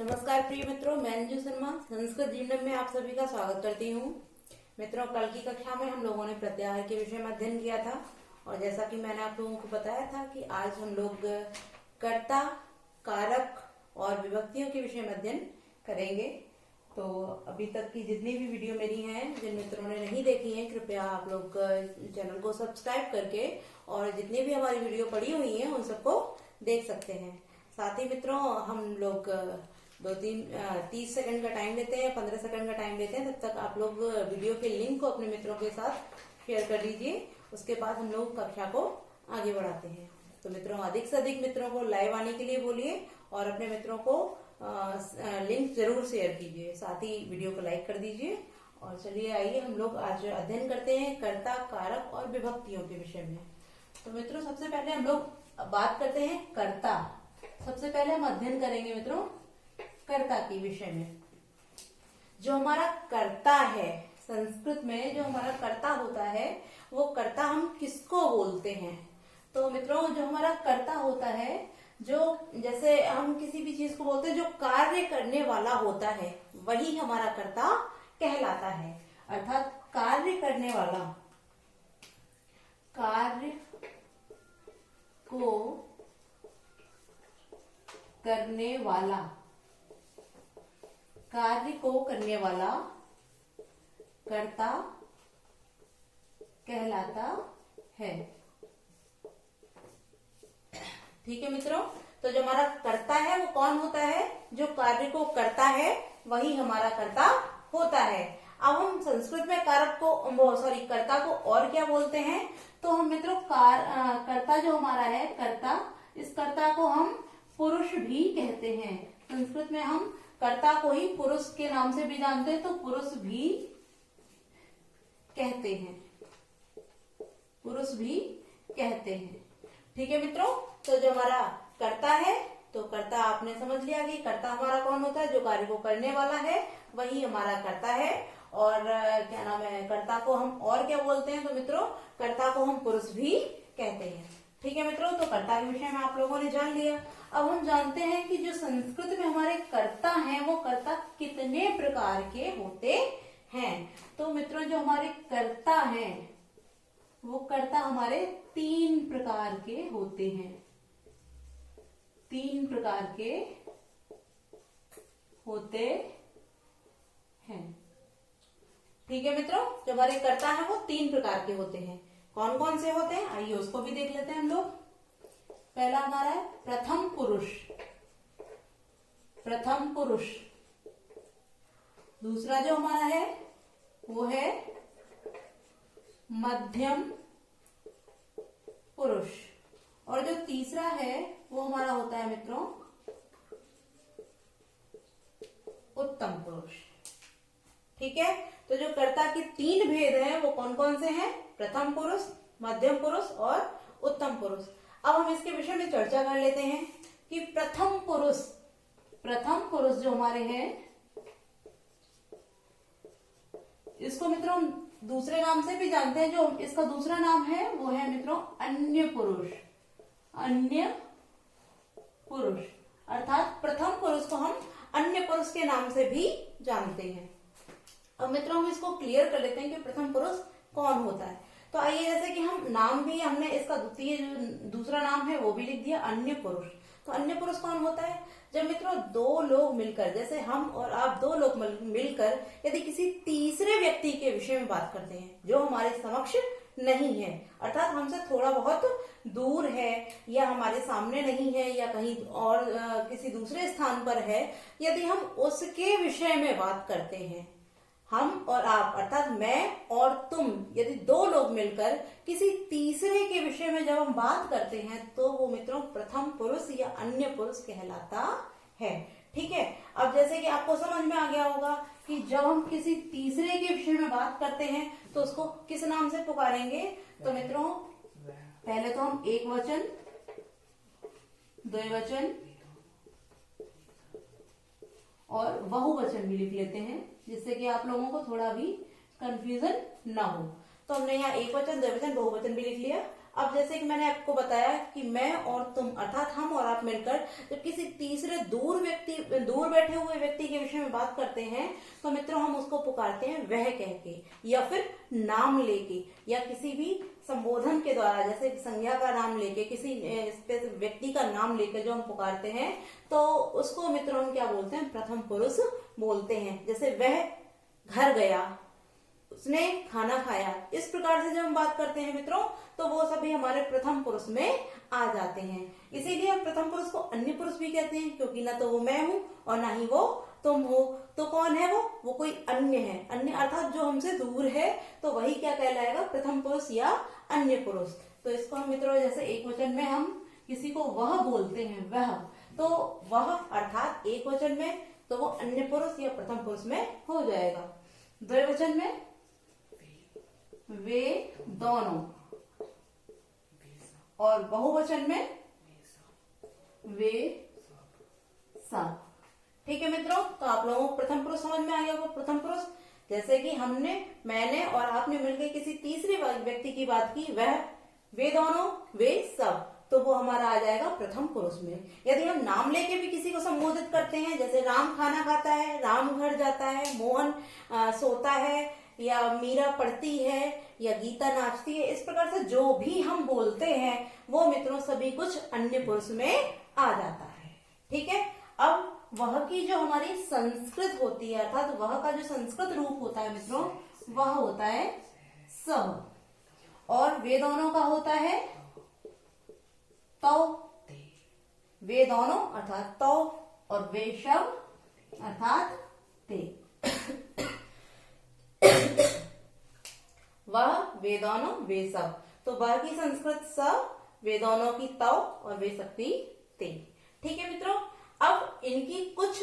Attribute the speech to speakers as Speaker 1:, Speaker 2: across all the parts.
Speaker 1: नमस्कार प्रिय मित्रों, मैं अंजू शर्मा संस्कृत जीवनम में आप सभी का स्वागत करती हूँ। मित्रों, कल की कक्षा में हम लोगों ने प्रत्याहार के विषय में अध्ययन किया था और जैसा कि मैंने आप लोगों को बताया था कि आज हम लोग कर्ता, कारक और विभक्तियों के विषय में अध्ययन करेंगे। तो अभी तक की जितनी भी वीडियो मेरी हैं, जिन मित्रों ने नहीं देखी हैं, कृपया आप लोग चैनल को सब्सक्राइब करके और जितनी भी हमारी वीडियो पड़ी हुई हैं उन सबको देख सकते हैं। साथ ही मित्रों, हम लोग 30 सेकंड का टाइम लेते हैं, 15 सेकंड का टाइम लेते हैं। तब तक आप लोग वीडियो के लिंक को अपने मित्रों के साथ शेयर कर दीजिए। उसके बाद हम लोग कक्षा को आगे बढ़ाते हैं। तो मित्रों, अधिक से अधिक मित्रों को लाइव आने के लिए बोलिए और अपने मित्रों को लिंक जरूर शेयर कीजिए। साथ ही वीडियो को लाइक कर दीजिए। और चलिए आइए हम लोग आज अध्ययन करते हैं कर्ता, कारक और विभक्तियों के विषय में। तो मित्रों, सबसे पहले हम लोग बात करते हैं कर्ता। सबसे पहले हम अध्ययन करेंगे मित्रों कर्ता के विषय में। जो हमारा कर्ता है, संस्कृत में जो हमारा कर्ता होता है, वो कर्ता हम किसको बोलते हैं? तो मित्रों, जो हमारा कर्ता होता है, जो जैसे हम किसी भी चीज को बोलते हैं जो कार्य करने वाला होता है, वही हमारा कर्ता कहलाता है। अर्थात कार्य करने वाला, कार्य को करने वाला, कार्य को करने वाला कर्ता कहलाता है। ठीक है मित्रों, तो जो हमारा कर्ता है वो कौन होता है? जो कार्य को करता है वही हमारा कर्ता होता है। अब हम संस्कृत में कारक को कर्ता को और क्या बोलते हैं? तो हम मित्रों कर्ता जो हमारा है, कर्ता, इस कर्ता को हम पुरुष भी कहते हैं। संस्कृत में हम कर्ता को ही पुरुष के नाम से भी जानते हैं, तो पुरुष भी कहते हैं, पुरुष भी कहते हैं। ठीक है मित्रों, तो जो हमारा कर्ता है, तो कर्ता आपने समझ लिया कि कर्ता हमारा कौन होता है? जो कार्य को करने वाला है वही हमारा कर्ता है। और क्या नाम है, कर्ता को हम और क्या बोलते हैं? तो मित्रों, कर्ता को हम पुरुष भी कहते हैं। ठीक है मित्रों, तो कर्ता के विषय में आप लोगों ने जान लिया। अब हम जानते हैं कि जो संस्कृत में हमारे कर्ता हैं, वो कर्ता कितने प्रकार के होते हैं। तो मित्रों, जो हमारे कर्ता हैं, वो कर्ता हमारे 3 प्रकार के होते हैं। 3 प्रकार के होते हैं। ठीक है मित्रों, जो हमारे कर्ता हैं वो 3 प्रकार के होते हैं। कौन कौन से होते हैं, आइए उसको भी देख लेते हैं हम लोग। पहला हमारा है प्रथम पुरुष, प्रथम पुरुष। दूसरा जो हमारा है वो है मध्यम पुरुष। और जो तीसरा है वो हमारा होता है मित्रों उत्तम पुरुष। ठीक है, तो जो कर्ता के 3 भेद हैं वो कौन कौन से हैं? प्रथम पुरुष, मध्यम पुरुष और उत्तम पुरुष। अब हम इसके विषय में चर्चा कर लेते हैं कि प्रथम पुरुष जो हमारे हैं, इसको मित्रों हम दूसरे नाम से भी जानते हैं। जो इसका दूसरा नाम है वो है मित्रों अन्य पुरुष। अन्य पुरुष अर्थात प्रथम पुरुष को हम अन्य पुरुष के नाम से भी जानते हैं। अब मित्रों, हम इसको क्लियर कर लेते हैं कि प्रथम पुरुष कौन होता है। तो आइए, जैसे कि हम नाम भी, हमने इसका दूसरा नाम है वो भी लिख दिया, अन्य पुरुष। तो अन्य पुरुष कौन होता है? जब मित्रों 2 लोग मिलकर, जैसे हम और आप 2 लोग मिलकर यदि किसी तीसरे व्यक्ति के विषय में बात करते हैं जो हमारे समक्ष नहीं है, अर्थात हमसे थोड़ा बहुत दूर है या हमारे सामने नहीं है या कहीं और किसी दूसरे स्थान पर है, यदि हम उसके विषय में बात करते हैं, हम और आप अर्थात मैं और तुम, यदि 2 लोग मिलकर किसी तीसरे के विषय में जब हम बात करते हैं, तो वो मित्रों प्रथम पुरुष या अन्य पुरुष कहलाता है। ठीक है, अब जैसे कि आपको समझ में आ गया होगा कि जब हम किसी तीसरे के विषय में बात करते हैं तो उसको किस नाम से पुकारेंगे? तो मित्रों, पहले तो हम एक वचन, द्विवचन और बहुवचन भी लिख लेते हैं, जिससे कि आप लोगों को थोड़ा भी कंफ्यूजन ना हो। तो हमने यहाँ एक वचन, द्विवचन, बहुवचन भी लिख लिया। अब जैसे कि मैंने आपको बताया कि मैं और तुम अर्थात हम और आप मिलकर जब किसी तीसरे दूर बैठे हुए व्यक्ति के विषय में बात करते हैं तो मित्रों हम उसको पुकारते हैं वह कह के, या फिर नाम लेके, या किसी भी संबोधन के द्वारा, जैसे संज्ञा का नाम लेके, किसी व्यक्ति का नाम लेकर जो हम पुकारते हैं तो उसको मित्रों हम क्या बोलते हैं, प्रथम पुरुष बोलते हैं। जैसे वह घर गया, उसने खाना खाया, इस प्रकार से जब हम बात करते हैं मित्रों तो वो सभी हमारे प्रथम पुरुष में आ जाते हैं। इसीलिए हम प्रथम पुरुष को अन्य पुरुष भी कहते हैं, क्योंकि ना तो वो मैं हूं और ना ही वो तुम हो। तो कौन है वो कोई अन्य है। अन्य अर्थात जो हमसे दूर है, तो वही क्या कहलाएगा, प्रथम पुरुष या अन्य पुरुष। तो इसको हम मित्रों जैसे एक वचन में हम किसी को वह बोलते हैं, वह, तो वह अर्थात एक वचन में तो वो अन्य पुरुष या प्रथम पुरुष में हो जाएगा। द्विवचन में वे दोनों, और बहुवचन में वे सब। ठीक है मित्रों, तो आप लोगों को प्रथम पुरुष समझ में आ गया। वो प्रथम पुरुष जैसे कि मैंने और आपने मिलकर किसी तीसरे व्यक्ति की बात की, वह, वे दोनों, वे सब, तो वो हमारा आ जाएगा प्रथम पुरुष में। यदि हम नाम लेके भी किसी को संबोधित करते हैं, जैसे राम खाना खाता है, राम घर जाता है, मोहन सोता है, या मीरा पढ़ती है, या गीता नाचती है, इस प्रकार से जो भी हम बोलते हैं वो मित्रों सभी कुछ अन्य पुरुष में आ जाता है। ठीक है, अब वह की जो हमारी संस्कृत होती है, अर्थात वह का जो संस्कृत रूप होता है मित्रों, वह होता है सह, और वे दोनों का होता है तौ। वे दोनों अर्थात तौ, और वे शव अर्थात ते। वह, वे दोनों, वे सब, तो वह की संस्कृत स, वे दोनों की तौ, और वे सब की ते। ठीक है मित्रों, अब इनकी कुछ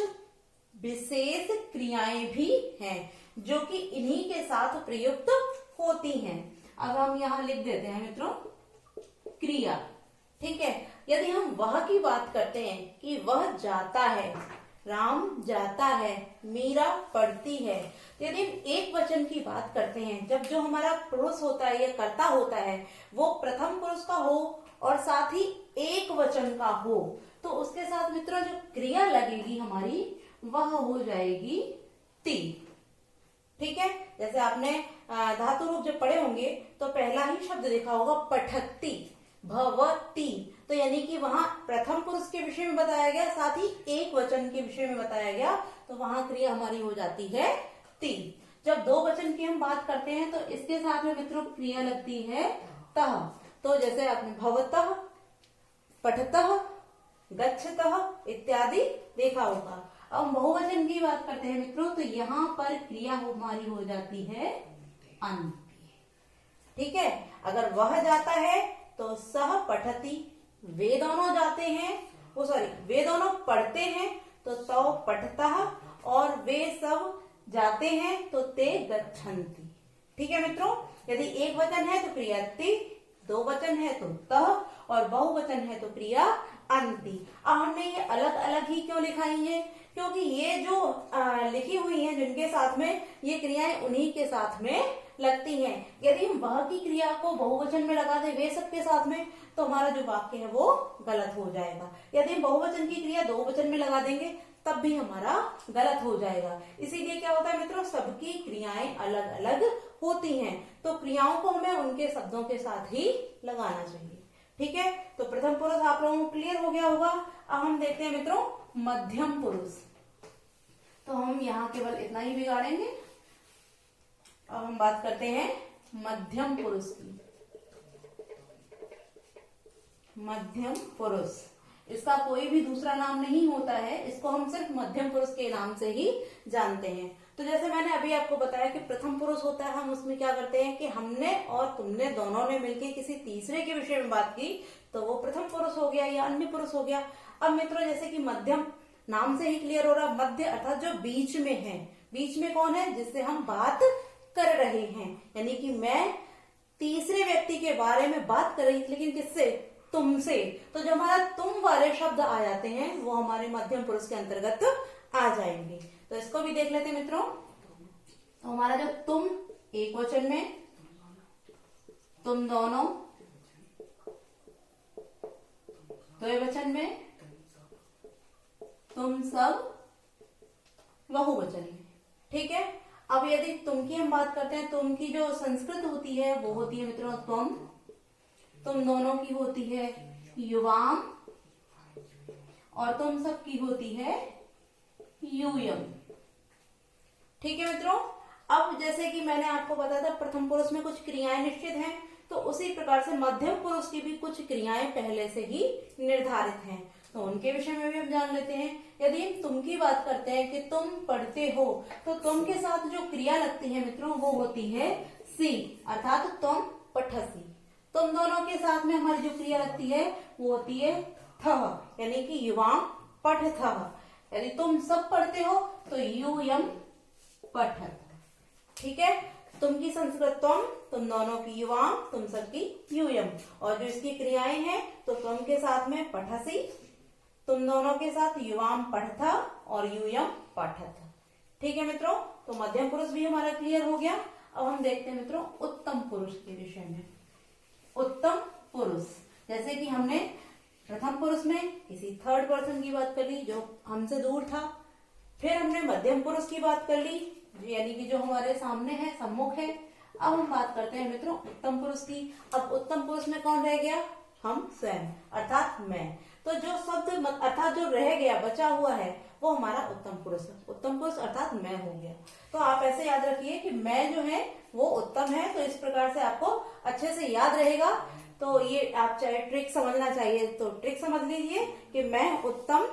Speaker 1: विशेष क्रियाएं भी हैं जो कि इन्हीं के साथ प्रयुक्त होती हैं। अब हम यहां लिख देते हैं मित्रों क्रिया। ठीक है, यदि हम वह की बात करते हैं कि वह जाता है, राम जाता है, मीरा पढ़ती है, तो यदि हम एक वचन की बात करते हैं, जब जो हमारा पुरुष होता है या कर्ता होता है वो प्रथम पुरुष का हो और साथ ही एक वचन का हो, तो उसके साथ मित्रों जो क्रिया लगेगी हमारी वह हो जाएगी ती। ठीक है, जैसे आपने धातु रूप जब पढ़े होंगे तो पहला ही शब्द देखा होगा पठती, भवती, तो यानी कि वहां प्रथम पुरुष के विषय में बताया गया, साथ ही एक वचन के विषय में बताया गया, तो वहां क्रिया हमारी हो जाती है ती। जब दो वचन की हम बात करते हैं तो इसके साथ में मित्रों क्रिया लगती है तह। तो जैसे आपने भवतः, पठतः, गच्छतः इत्यादि देखा होगा। अब हम बहुवचन की बात करते हैं मित्रों, तो यहाँ पर क्रिया हमारी हो जाती है अन्ति। ठीक है, अगर वह जाता है तो सह पठती, वे दोनों जाते हैं, वे दोनों पढ़ते हैं तो तौ पठतः, और वे सब जाते हैं तो ते गच्छन्ति। ठीक है मित्रों, यदि एक वचन है तो क्रिया ति, दो वचन है तो तह, और बहुवचन है तो क्रिया अन्ति। अब हमने ये अलग अलग ही क्यों लिखाई है, क्योंकि ये जो लिखी हुई हैं जिनके साथ में ये क्रियाएं उन्हीं के साथ में लगती हैं। यदि हम वह की क्रिया को बहुवचन में लगा दे वे सब के साथ में, तो हमारा जो वाक्य है वो गलत हो जाएगा। यदि हम बहुवचन की क्रिया दो वचन में लगा देंगे तब भी हमारा गलत हो जाएगा। इसीलिए क्या होता है मित्रों, सबकी क्रियाएं अलग अलग होती हैं, तो क्रियाओं को हमें उनके शब्दों के साथ ही लगाना चाहिए। ठीक है, तो प्रथम पुरुष आप लोगों को क्लियर हो गया होगा। अब हम देखते हैं मित्रों मध्यम पुरुष, तो हम यहाँ केवल इतना ही बिगाड़ेंगे। अब हम बात करते हैं मध्यम पुरुष की। मध्यम पुरुष, इसका कोई भी दूसरा नाम नहीं होता है, इसको हम सिर्फ मध्यम पुरुष के नाम से ही जानते हैं। तो जैसे मैंने अभी आपको बताया कि प्रथम पुरुष होता है, हम उसमें क्या करते हैं कि हमने और तुमने दोनों ने मिलकर किसी तीसरे के विषय में बात की, तो वो प्रथम पुरुष हो गया या अन्य पुरुष हो गया। अब मित्रों जैसे कि मध्यम नाम से ही क्लियर हो रहा, मध्य अर्थात जो बीच में है। बीच में कौन है, जिससे हम बात कर रहे हैं, यानी कि मैं तीसरे व्यक्ति के बारे में बात कर रही थी, लेकिन किससे, तुमसे, तो जो हमारा तुम वाले शब्द आ जाते हैं वो हमारे मध्यम पुरुष के अंतर्गत आ जाएंगे। तो इसको भी देख लेते हैं मित्रों। तो हमारा जो तुम एक वचन में, तुम दोनों, द्विवचन में, तुम सब बहुवचन में। ठीक है। अब यदि तुम की हम बात करते हैं, तुम की जो संस्कृत होती है वो होती है मित्रों तुम दोनों की होती है युवाम, और तुम सब की होती है यूयम। ठीक है मित्रों। अब जैसे कि मैंने आपको बताया था प्रथम पुरुष में कुछ क्रियाएं निश्चित हैं, तो उसी प्रकार से मध्यम पुरुष की भी कुछ क्रियाएं पहले से ही निर्धारित हैं, तो उनके विषय में भी हम जान लेते हैं। यदि हम तुम की बात करते हैं कि तुम पढ़ते हो, तो तुम के साथ जो क्रिया लगती है मित्रों वो होती है सी, अर्थात तुम पठसी। तुम दोनों के साथ में हमारी जो क्रिया लगती है वो होती है थह, यानी कि युवाम पठथः। यदि तुम सब पढ़ते हो तो यूयम पठत। ठीक है। तुम की संस्कृत तुम दोनों की युवाम, तुम सबकी यूयम, और जो इसकी क्रियाएं हैं तो तुम के साथ में पठसी, तुम दोनों के साथ युवाम पठथा और यूयम पठत। ठीक है मित्रों। तो मध्यम पुरुष भी हमारा क्लियर हो गया। अब हम देखते हैं मित्रों उत्तम पुरुष के विषय में। उत्तम पुरुष, जैसे कि हमने प्रथम पुरुष में किसी थर्ड पर्सन की बात कर ली जो हमसे दूर था, फिर हमने मध्यम पुरुष की बात कर ली यानी कि जो हमारे सामने है, सम्मुख है। अब हम बात करते हैं मित्रों उत्तम पुरुष की। अब उत्तम पुरुष में कौन रह गया? हम स्वयं, अर्थात मैं। तो जो शब्द अर्थात जो रह गया, बचा हुआ है, वो हमारा उत्तम पुरुष है। उत्तम पुरुष अर्थात मैं हो गया। तो आप ऐसे याद रखिए कि मैं जो है वो उत्तम है, तो इस प्रकार से आपको अच्छे से याद रहेगा। तो ये आप चाहे ट्रिक समझना चाहिए तो ट्रिक समझ लीजिए कि मैं उत्तम,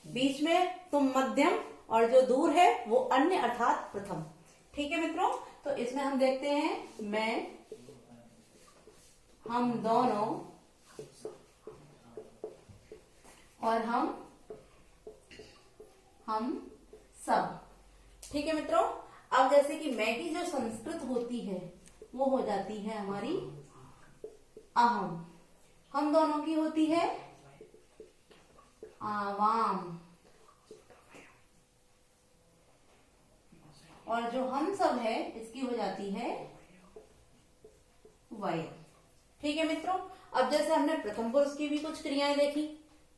Speaker 1: बीच में तुम मध्यम, और जो दूर है वो अन्य अर्थात प्रथम। ठीक है मित्रों। तो इसमें हम देखते हैं मैं, हम दोनों और हम सब। ठीक है मित्रों। अब जैसे कि मैं की जो संस्कृत होती है वो हो जाती है हमारी अहम, हम दोनों की होती है आवाम, और जो हम सब है इसकी हो जाती है वयम। ठीक है मित्रों। अब जैसे हमने प्रथम पुरुष की भी कुछ क्रियाएं देखी,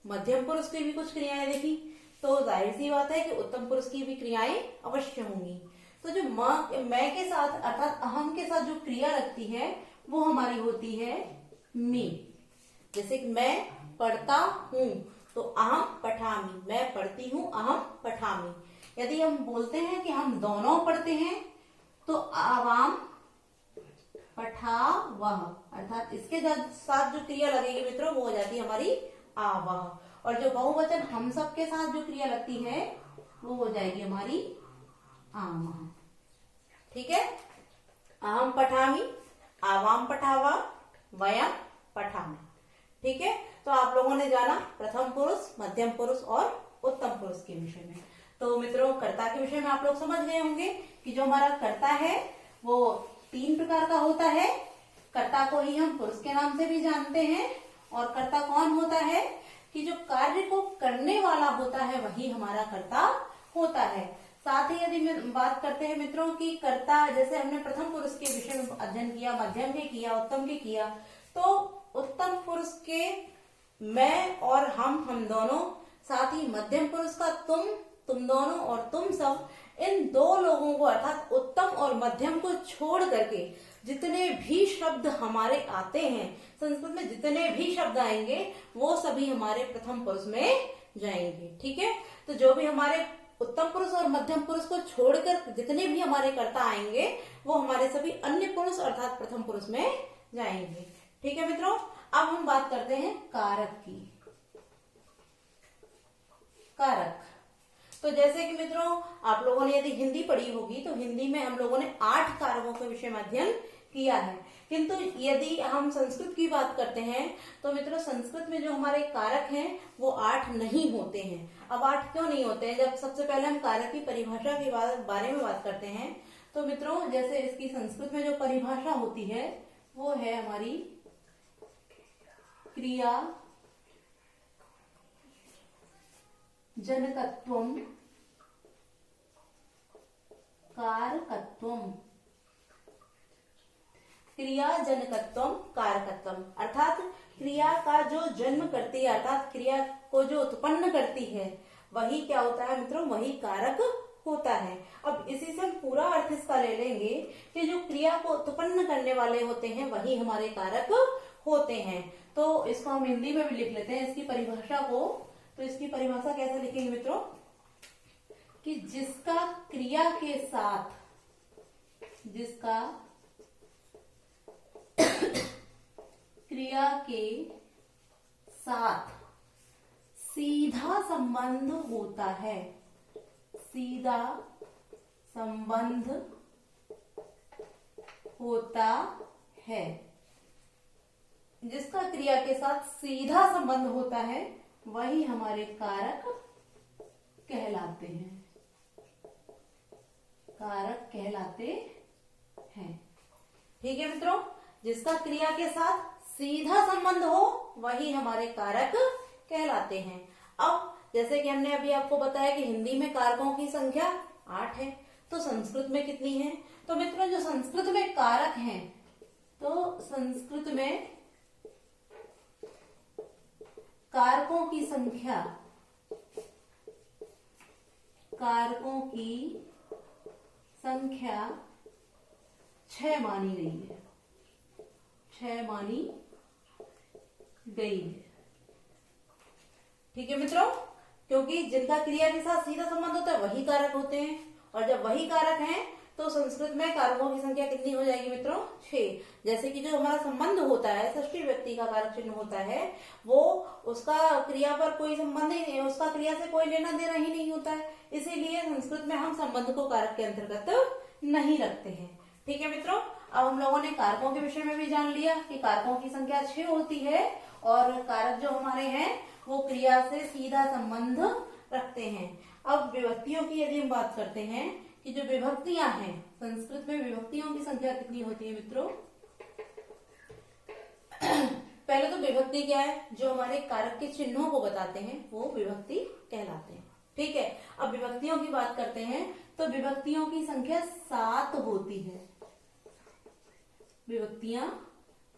Speaker 1: मध्यम पुरुष की भी कुछ क्रियाएं देखी, तो जाहिर सी बात है कि उत्तम पुरुष की भी क्रियाएं अवश्य होंगी। तो जो मैं के साथ अर्थात अहम के साथ जो क्रिया लगती है वो हमारी होती है मी। जैसे कि मैं पढ़ता हूं तो अहम पठामी, मैं पढ़ती हूं अहम पठामी। यदि हम बोलते हैं कि हम दोनों पढ़ते हैं तो आवाम पठावह, अर्थात इसके साथ जो क्रिया लगेगी मित्रों वो हो जाती है हमारी आवह। और जो बहुवचन हम सब के साथ जो क्रिया लगती है वो हो जाएगी हमारी आमह। ठीक है। अहम पठामी, आवाम पठावा, वयम पठामी। ठीक है। तो आप लोगों ने जाना प्रथम पुरुष, मध्यम पुरुष और उत्तम पुरुष के विषय में। तो मित्रों कर्ता के विषय में आप लोग समझ गए होंगे कि जो हमारा कर्ता है वो 3 प्रकार का होता है। कर्ता को ही हम पुरुष के नाम से भी जानते हैं। और कर्ता कौन होता है? कि जो कार्य को करने वाला होता है वही हमारा कर्ता होता है। साथ ही यदि बात करते हैं मित्रों की कर्ता, जैसे हमने प्रथम पुरुष के विषय में अध्ययन किया, मध्यम के किया, उत्तम के किया, तो उत्तम पुरुष के मैं और हम दोनों, साथ ही मध्यम पुरुष का तुम दोनों और तुम सब, इन 2 लोगों को अर्थात उत्तम और मध्यम को छोड़ करके जितने भी शब्द हमारे आते हैं, संस्कृत में जितने भी शब्द आएंगे वो सभी हमारे प्रथम पुरुष में जाएंगे। ठीक है। तो जो भी हमारे उत्तम पुरुष और मध्यम पुरुष को छोड़कर जितने भी हमारे कर्ता आएंगे वो हमारे सभी अन्य पुरुष अर्थात प्रथम पुरुष में जाएंगे। ठीक है मित्रों। अब हम बात करते हैं कारक की। कारक, तो जैसे कि मित्रों आप लोगों ने यदि हिंदी पढ़ी होगी तो हिंदी में हम लोगों ने 8 कारकों के विषय में अध्ययन किया है। किंतु यदि हम संस्कृत की बात करते हैं तो मित्रों संस्कृत में जो हमारे कारक हैं वो 8 नहीं होते हैं। अब 8 क्यों नहीं होते हैं? जब सबसे पहले हम कारक की परिभाषा के बारे में बात करते हैं तो मित्रों जैसे इसकी संस्कृत में जो परिभाषा होती है वो है हमारी क्रिया जनकत्वम कारकत्वम। क्रिया जनकत्वम कारकत्वम, अर्थात क्रिया का जो जन्म करती है, अर्थात क्रिया को जो उत्पन्न करती है, वही क्या होता है मित्रों, वही कारक होता है। अब इसी से हम पूरा अर्थ इसका ले लेंगे कि जो क्रिया को उत्पन्न करने वाले होते हैं वही हमारे कारक होते हैं। तो इसको हम हिंदी में भी लिख लेते हैं इसकी परिभाषा को। तो इसकी परिभाषा कैसे लिखेंगे मित्रों, कि जिसका क्रिया के साथ, जिसका क्रिया के साथ सीधा संबंध होता है, सीधा संबंध होता है, जिसका क्रिया के साथ सीधा संबंध होता है वही हमारे कारक कहलाते हैं, कारक कहलाते हैं। ठीक है मित्रों, जिसका क्रिया के साथ सीधा संबंध हो वही हमारे कारक कहलाते हैं। अब जैसे कि हमने अभी आपको बताया कि हिंदी में कारकों की संख्या 8 है, तो संस्कृत में कितनी है? तो मित्रों जो संस्कृत में कारक हैं, तो संस्कृत में कारकों की संख्या, कारकों की संख्या 6 मानी गई है, 6 मानी गई है। ठीक है मित्रों, क्योंकि जिनका क्रिया के साथ सीधा संबंध होता है वही कारक होते हैं, और जब वही कारक हैं तो संस्कृत में कारकों की संख्या कितनी हो जाएगी मित्रों? 6। जैसे कि जो हमारा संबंध होता है, षष्ठी व्यक्ति का कारक चिन्ह होता है, वो उसका क्रिया पर कोई संबंध ही नहीं है, उसका क्रिया से कोई लेना देना ही नहीं होता है, इसीलिए संस्कृत में हम संबंध को कारक के अंतर्गत नहीं रखते हैं। ठीक है मित्रों, अब हम लोगों ने कारकों के विषय में भी जान लिया कि कारकों की संख्या 6 होती है, और कारक जो हमारे हैं वो क्रिया से सीधा संबंध रखते हैं। अब विभक्तियों की यदि हम बात करते हैं कि जो विभक्तियां हैं, संस्कृत में विभक्तियों की संख्या कितनी होती है मित्रों? पहले तो विभक्ति क्या है, जो हमारे कारक के चिन्हों को बताते हैं वो विभक्ति कहलाते हैं। ठीक है, अब विभक्तियों की बात करते हैं तो विभक्तियों की संख्या 7 होती है, विभक्तियां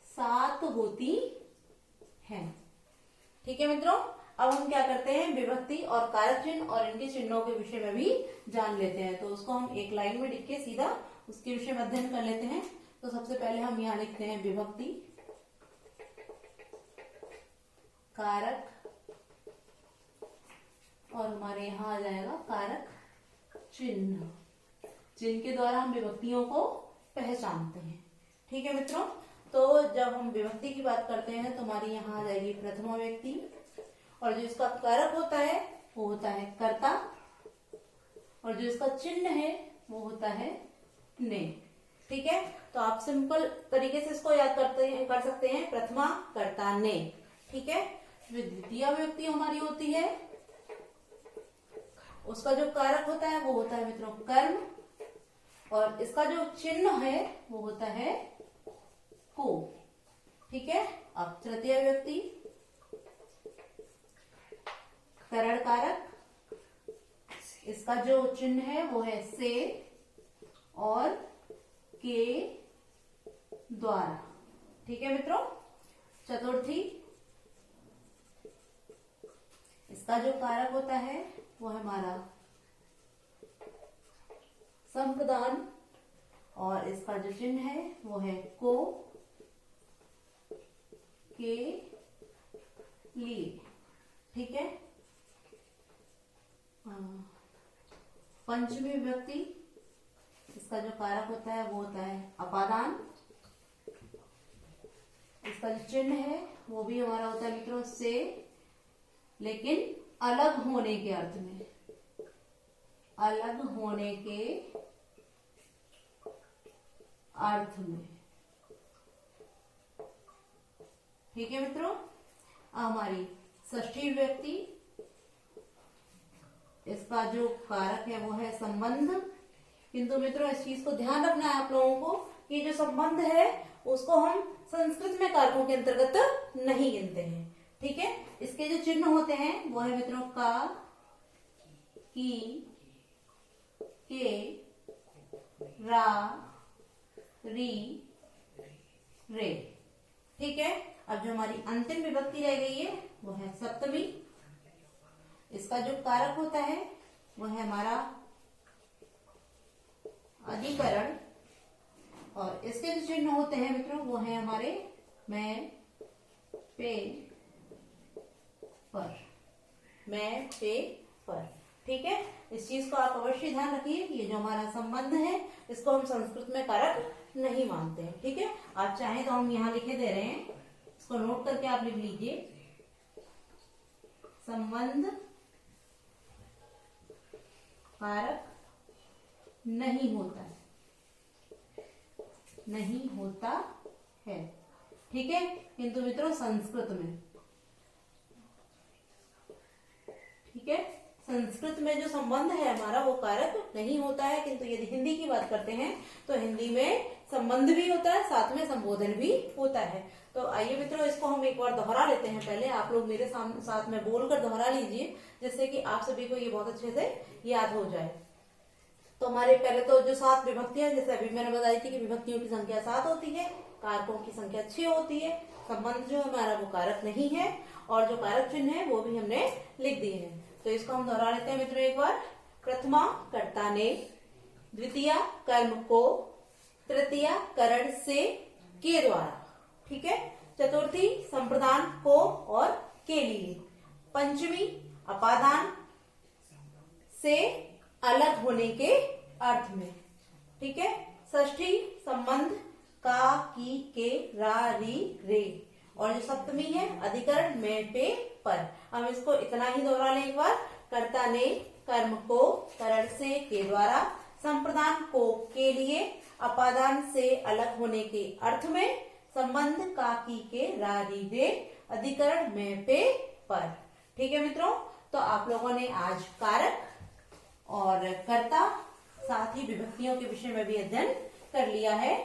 Speaker 1: 7 होती हैं। ठीक है मित्रों, अब हम क्या करते हैं, विभक्ति और कारक चिन्ह और इनके चिन्हों के विषय में भी जान लेते हैं। तो उसको हम एक लाइन में लिख के सीधा उसके विषय में अध्ययन कर लेते हैं। तो सबसे पहले हम यहाँ लिखते हैं विभक्ति, कारक, और हमारे यहाँ आ जाएगा कारक चिन्ह, जिनके द्वारा हम विभक्तियों को पहचानते हैं। ठीक है मित्रों, तो जब हम विभक्ति की बात करते हैं तो हमारी यहाँ आ जाएगी प्रथमा व्यक्ति, और जो इसका कारक होता है वो होता है कर्ता, और जो इसका चिन्ह है वो होता है ने। ठीक है, तो आप सिंपल तरीके से इसको याद कर सकते हैं, प्रथमा कर्ता ने। ठीक है, जो द्वितीय व्यक्ति हमारी होती है उसका जो कारक होता है वो होता है मित्रों कर्म, और इसका जो चिन्ह है वो होता है को। ठीक है, अब तृतीय व्यक्ति करण कारक, इसका जो चिन्ह है वो है से और के द्वारा। ठीक है मित्रों, चतुर्थी, इसका जो कारक होता है वो है हमारा संप्रदान, और इसका जो चिन्ह है वो है को के लिए। ठीक है, पंचमी व्यक्ति, इसका जो कारक होता है वो होता है अपादान, इसका जो चिन्ह है वो भी हमारा होता है मित्रों से, लेकिन अलग होने के अर्थ में, अलग होने के अर्थ में। ठीक है मित्रों, हमारी षष्ठी व्यक्ति, इसका जो कारक है वो है संबंध, किंतु मित्रों इस चीज को ध्यान रखना है आप लोगों को कि जो संबंध है उसको हम संस्कृत में कारकों के अंतर्गत नहीं गिनते हैं। ठीक है, इसके जो चिन्ह होते हैं वो है मित्रों का, की, के, रा, री, रे। ठीक है, अब जो हमारी अंतिम विभक्ति रह गई है वो है सप्तमी। इसका जो कारक होता है वो है हमारा अधिकरण, और इसके जो चिन्ह होते हैं मित्रों वो है हमारे मैं, पे, पर। मैं, पे, पर। ठीक है, इस चीज को आप अवश्य ध्यान रखिए कि ये जो हमारा संबंध है इसको हम संस्कृत में कारक नहीं मानते हैं। ठीक है, आप चाहें तो हम यहाँ लिखे दे रहे हैं, इसको नोट करके आप लिख लीजिए। संबंध कारक नहीं होता है, नहीं होता है। ठीक है, किंतु मित्रों संस्कृत में, ठीक है, संस्कृत में जो संबंध है हमारा वो कारक नहीं होता है। किंतु यदि हिंदी की बात करते हैं तो हिंदी में संबंध भी होता है, साथ में संबोधन भी होता है। तो आइए मित्रों, इसको हम एक बार दोहरा लेते हैं। पहले आप लोग मेरे साथ में बोलकर दोहरा लीजिए, जिससे कि आप सभी को ये बहुत अच्छे से याद हो जाए। तो हमारे पहले तो जो 7 विभक्तियां, जैसे अभी मैंने बताई थी कि विभक्तियों की संख्या 7 होती है, कारकों की संख्या 6 होती है, संबंध जो हमारा वो कारक नहीं है, और जो कारक चिन्ह है वो भी हमने लिख दिए हैं। तो इसको हम दोहरा लेते हैं मित्रों एक बार। प्रथमा कर्ता ने, द्वितीया कर्म को, तृतीया करण से, के द्वारा। ठीक है, चतुर्थी संप्रदान को और के लिए, पंचमी अपादान से अलग होने के अर्थ में। ठीक है, षष्ठी संबंध का, की, के, रा, री, रे, और जो सप्तमी है अधिकरण में, पे, पर। हम इसको इतना ही दोहरा लें एक बार। कर्ता ने कर्म को करण से, के द्वारा, संप्रदान को, के लिए, अपादान से अलग होने के अर्थ में, संबंध का, की, के, रा, री, रे, अधिकरण में, पे, पर। ठीक है मित्रों, तो आप लोगों ने आज कारक और कर्ता साथ ही विभक्तियों के विषय में भी अध्ययन कर लिया है।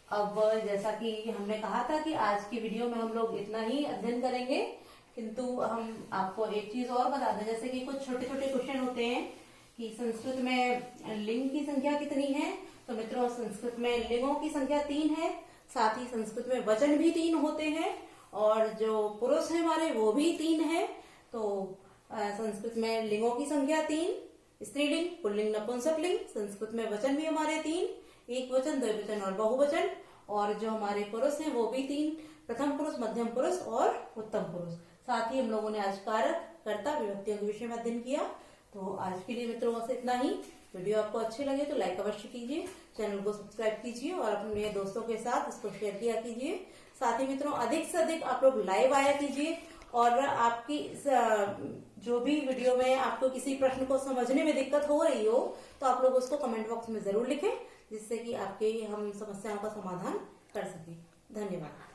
Speaker 1: अब जैसा कि हमने कहा था कि आज की वीडियो में हम लोग इतना ही अध्ययन करेंगे, किंतु हम आपको एक चीज और बता दें, जैसे कि कुछ छोटे छोटे क्वेश्चन होते हैं कि संस्कृत में लिंग की संख्या कितनी है। तो मित्रों, संस्कृत में लिंगों की संख्या 3 है, साथ ही संस्कृत में वचन भी 3 होते हैं, और जो पुरुष है हमारे वो भी 3 है। तो संस्कृत में लिंगों की संख्या 3, स्त्रीलिंग, पुल्लिंग, नपुंसकलिंग। संस्कृत में वचन भी हमारे 3, एक वचन, द्विवचन और बहुवचन। और जो हमारे पुरुष हैं वो भी 3, प्रथम पुरुष, मध्यम पुरुष और उत्तम पुरुष। साथ ही हम लोगों ने आज कारक, कर्ता, विभक्तियों के विषय में अध्ययन किया। तो आज के लिए मित्रों बस इतना ही। वीडियो आपको अच्छी लगे तो लाइक अवश्य कीजिए, चैनल को सब्सक्राइब कीजिए और अपने दोस्तों के साथ इसको शेयर किया कीजिए। साथ ही मित्रों अधिक से अधिक आप लोग लाइव आया कीजिए, और आपकी जो भी वीडियो में आपको किसी प्रश्न को समझने में दिक्कत हो रही हो तो आप लोग उसको कमेंट बॉक्स में जरूर लिखें, जिससे कि आपके हम समस्याओं का समाधान कर सकें। धन्यवाद।